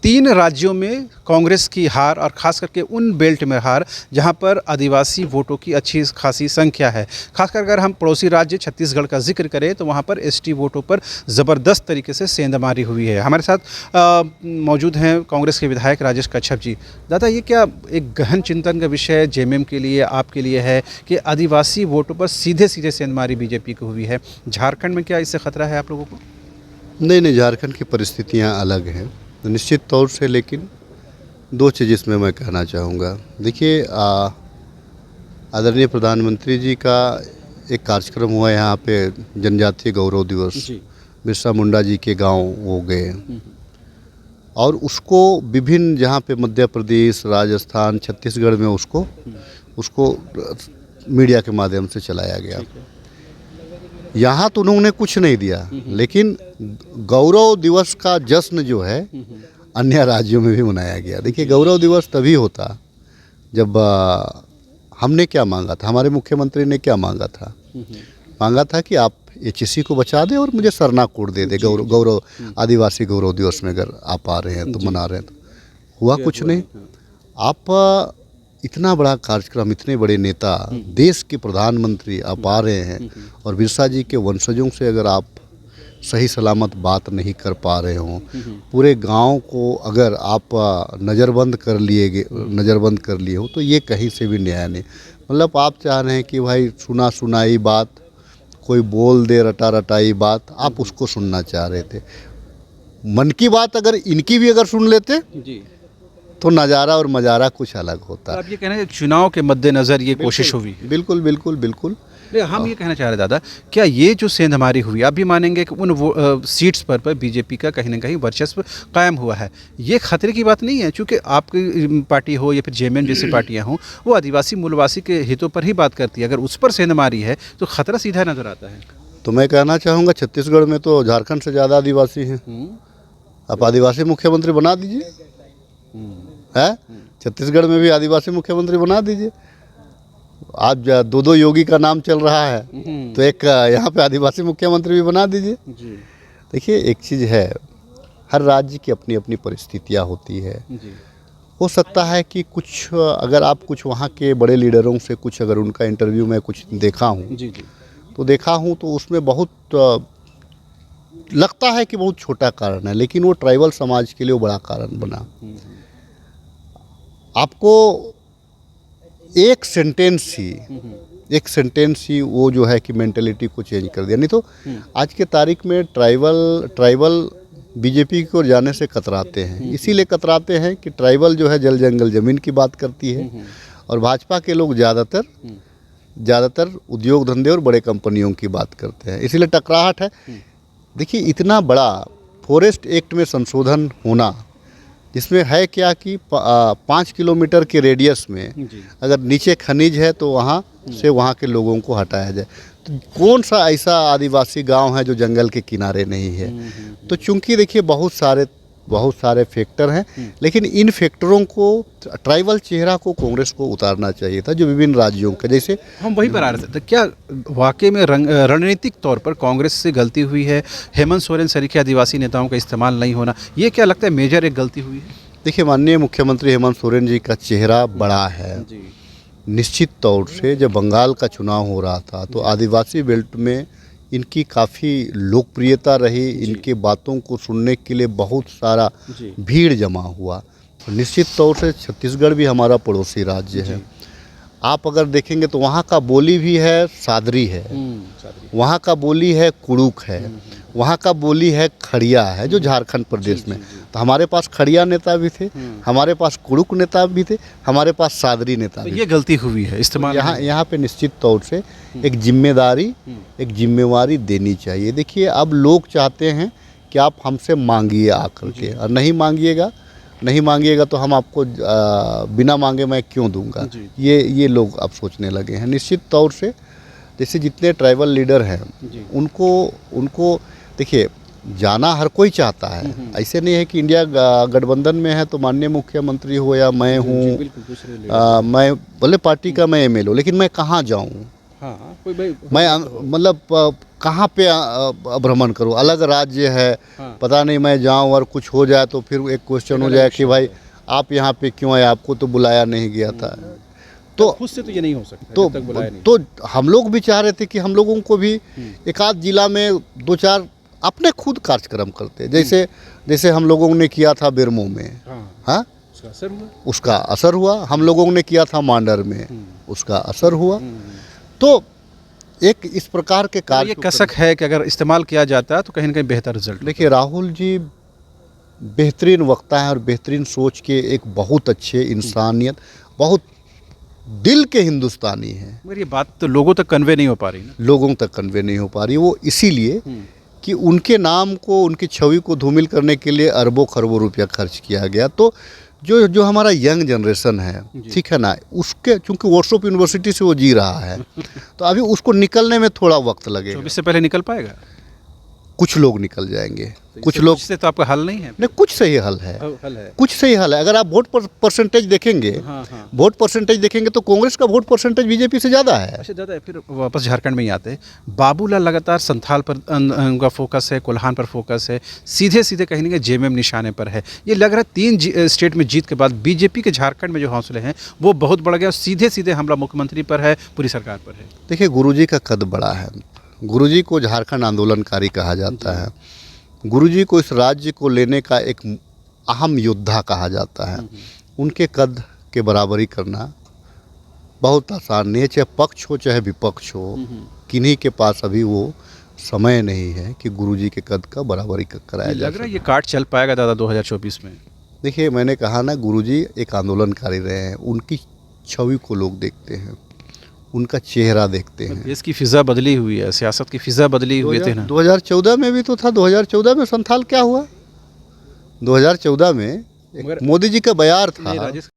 3 राज्यों में कांग्रेस की हार और ख़ास करके उन बेल्ट में हार जहां पर आदिवासी वोटों की अच्छी खासी संख्या है। खासकर अगर हम पड़ोसी राज्य छत्तीसगढ़ का जिक्र करें तो वहां पर एसटी वोटों पर ज़बरदस्त तरीके से सेंधमारी हुई है। हमारे साथ मौजूद हैं कांग्रेस के विधायक राजेश कच्छप जी। दादा, ये क्या एक गहन चिंतन का विषय जेएमएम के लिए, आपके लिए है कि आदिवासी वोटों पर सीधे सीधे सेंधमारी बीजेपी को हुई है? झारखंड में क्या इससे खतरा है आप लोगों को? नहीं, झारखंड की परिस्थितियाँ अलग हैं निश्चित तौर से, लेकिन 2 चीज़ इसमें मैं कहना चाहूँगा। देखिए, आदरणीय प्रधानमंत्री जी का एक कार्यक्रम हुआ यहाँ पे, जनजातीय गौरव दिवस। बिरसा मुंडा जी के गांव वो गए और उसको विभिन्न, जहाँ पे मध्य प्रदेश, राजस्थान, छत्तीसगढ़ में उसको मीडिया के माध्यम से चलाया गया। यहाँ तो उन्होंने कुछ नहीं दिया, लेकिन गौरव दिवस का जश्न जो है अन्य राज्यों में भी मनाया गया। देखिए, गौरव दिवस तभी होता जब हमने क्या मांगा था, हमारे मुख्यमंत्री ने क्या मांगा था? मांगा था कि आप एचईसी को बचा दें और मुझे सरना कोड दे दे, गौरव आदिवासी गौरव दिवस में अगर आप आ रहे हैं तो मना रहे हैं तो। हुआ कुछ नहीं। आप इतना बड़ा कार्यक्रम, इतने बड़े नेता, देश के प्रधानमंत्री आप आ रहे हैं और बिरसा जी के वंशजों से अगर आप सही सलामत बात नहीं कर पा रहे हो, पूरे गांव को अगर आप नज़रबंद कर लिए हो, तो ये कहीं से भी न्याय नहीं। मतलब आप चाह रहे हैं कि भाई सुना सुनाई बात, कोई बोल दे रटा रटाई बात, आप उसको सुनना चाह रहे थे। मन की बात अगर इनकी भी अगर सुन लेते जी, तो नज़ारा और मज़ारा कुछ अलग होता। तो आप ये कह रहे हैं चुनाव के मद्देनज़र ये कोशिश हुई? बिल्कुल बिल्कुल बिल्कुल। हम ये कहना चाह रहे दादा, क्या ये जो सेंधमारी हुई, आप भी मानेंगे कि उन सीट्स पर बीजेपी का कहीं ना कहीं वर्चस्व कायम हुआ है? ये खतरे की बात नहीं है? चूँकि आपकी पार्टी हो या फिर जेएमएम जैसी पार्टियां हों, वो आदिवासी मूलवासी के हितों पर ही बात करती है। अगर उस पर सेंधमारी है तो खतरा सीधा नजर आता है। तो मैं कहना चाहूँगा, छत्तीसगढ़ में तो झारखंड से ज़्यादा आदिवासी हैं। आप आदिवासी मुख्यमंत्री बना दीजिए, है? छत्तीसगढ़ में भी आदिवासी मुख्यमंत्री बना दीजिए। आज 2 योगी का नाम चल रहा है, तो एक यहाँ पे आदिवासी मुख्यमंत्री भी बना दीजिए। देखिए, एक चीज़ है, हर राज्य की अपनी अपनी परिस्थितियाँ होती है। हो सकता है कि कुछ, अगर आप कुछ वहाँ के बड़े लीडरों से कुछ, अगर उनका इंटरव्यू में कुछ देखा हूँ तो उसमें बहुत लगता है कि बहुत छोटा कारण है, लेकिन वो ट्राइबल समाज के लिए वो बड़ा कारण बना। आपको एक सेंटेंस ही वो जो है कि मेंटेलिटी को चेंज कर दिया। नहीं तो आज के तारीख में ट्राइबल बीजेपी की ओर जाने से कतराते हैं। इसीलिए कतराते हैं कि ट्राइबल जो है जल जंगल ज़मीन की बात करती है और भाजपा के लोग ज़्यादातर उद्योग धंधे और बड़े कंपनियों की बात करते हैं, इसीलिए टकराहट है। देखिए, इतना बड़ा फॉरेस्ट एक्ट में संशोधन होना, जिसमें है क्या कि 5 किलोमीटर के रेडियस में अगर नीचे खनिज है तो वहाँ से वहाँ के लोगों को हटाया जाए। तो कौन सा ऐसा आदिवासी गांव है जो जंगल के किनारे नहीं है? तो चूंकि देखिए, बहुत सारे फैक्टर हैं, लेकिन इन फैक्टरों को, ट्राइबल चेहरा को कांग्रेस को उतारना चाहिए था, जो विभिन्न राज्यों का, जैसे हम वहीं पर आ रहे थे। तो क्या वाकई में रणनीतिक तौर पर कांग्रेस से गलती हुई है? हेमंत सोरेन सरीखे आदिवासी नेताओं का इस्तेमाल नहीं होना, ये क्या लगता है मेजर एक गलती हुई है? देखिए, माननीय मुख्यमंत्री हेमंत सोरेन जी का चेहरा बड़ा है निश्चित तौर से। जब बंगाल का चुनाव हो रहा था तो आदिवासी बेल्ट में इनकी काफ़ी लोकप्रियता रही, इनके बातों को सुनने के लिए बहुत सारा भीड़ जमा हुआ। तो निश्चित तौर से छत्तीसगढ़ भी हमारा पड़ोसी राज्य है। आप अगर देखेंगे तो वहाँ का बोली भी है सादरी है, वहाँ का बोली है कुड़ुक है, वहाँ का बोली है खड़िया है, जो झारखंड प्रदेश में। तो हमारे पास खड़िया नेता भी थे, हमारे पास कुड़ुक नेता भी थे, हमारे पास सादरी नेता भी थे। ये गलती हुई है इस्तेमाल। यहाँ पे निश्चित तौर से एक जिम्मेवारी देनी चाहिए। देखिए, अब लोग चाहते हैं कि आप हमसे मांगिए आकर के, और नहीं मांगिएगा तो हम आपको बिना मांगे मैं क्यों दूंगा, ये लोग अब सोचने लगे हैं। निश्चित तौर से जैसे जितने ट्राइबल लीडर हैं उनको देखिए, जाना हर कोई चाहता है। ऐसे नहीं है कि इंडिया गठबंधन में है तो माननीय मुख्यमंत्री हो या मैं हूँ, मैं भले पार्टी का मैं एमएलए हूँ, लेकिन मैं कहाँ जाऊँ? मैं मतलब कहाँ पे भ्रमण करूँ, अलग राज्य है, हाँ। पता नहीं मैं जाऊँ और कुछ हो जाए तो फिर एक क्वेश्चन हो जाए कि भाई आप यहाँ पे क्यों आए, आपको तो बुलाया नहीं गया था। तो खुद से तो ये नहीं हो सकता तो जब तक बुलाया नहीं। तो हम लोग भी चाह रहे थे कि हम लोगों को भी एक आध जिला में 2-4 अपने खुद कार्यक्रम करते, जैसे हम लोगों ने किया था बेरमो में, हाँ उसका असर हुआ। उसका असर हुआ। हम लोगों ने किया था मांडर में, उसका असर हुआ। तो एक इस प्रकार के ये कार्य कसक है कि अगर इस्तेमाल किया जाता है तो कहीं ना कहीं बेहतर रिजल्ट। देखिए, राहुल जी बेहतरीन वक्ता हैं और बेहतरीन सोच के एक बहुत अच्छे इंसानियत, बहुत दिल के हिंदुस्तानी हैं। मगर ये बात तो लोगों तक कन्वे नहीं हो पा रही ना। लोगों तक कन्वे नहीं हो पा रही, वो इसीलिए कि उनके नाम को, उनकी छवि को धूमिल करने के लिए अरबों खरबों रुपया खर्च किया गया। तो जो हमारा यंग जनरेशन है, ठीक है ना, उसके चूंकि व्हाट्सएप यूनिवर्सिटी से वो जी रहा है तो अभी उसको निकलने में थोड़ा वक्त लगेगा। 24 से पहले निकल पाएगा? कुछ लोग निकल जाएंगे, कुछ इससे लोग से तो आपका हल नहीं है। नहीं, कुछ सही हल है, हल है। कुछ सही हल है। अगर आप वोट परसेंटेज देखेंगे, हाँ। वोट परसेंटेज देखेंगे तो कांग्रेस का वोट परसेंटेज बीजेपी से ज़्यादा है। अच्छा दादा, फिर वापस झारखंड में ही आते हैं। बाबूलाल लगातार संथाल पर उनका फोकस है, कोल्हान पर फोकस है, सीधे सीधे कहीं ना कहीं जेएमएम निशाने पर है। ये लग रहा है 3 स्टेट में जीत के बाद बीजेपी के झारखंड में जो हौसले हैं वो बहुत बढ़ गया और सीधे सीधे हमला मुख्यमंत्री पर है, पूरी सरकार पर है। देखिए, गुरुजी का कद बड़ा है। गुरुजी को झारखंड आंदोलनकारी कहा जाता है। गुरुजी को इस राज्य को लेने का एक अहम योद्धा कहा जाता है। उनके कद के बराबरी करना बहुत आसान नहीं है, चाहे पक्ष हो चाहे विपक्ष हो। किन्हीं के पास अभी वो समय नहीं है कि गुरुजी के कद का बराबरी कराया ये जा लग रहा है सके। ये कार्ड चल पाएगा दादा 2024 में? देखिए, मैंने कहा ना, गुरुजी एक आंदोलनकारी रहे हैं। उनकी छवि को लोग देखते हैं, उनका चेहरा देखते हैं। देश की फिजा बदली हुई है, सियासत की फिजा बदली हुई थी ना। 2014 में भी तो था। 2014 में संथाल क्या हुआ? 2014 में एक मगर- मोदी जी का बयार था। राजेश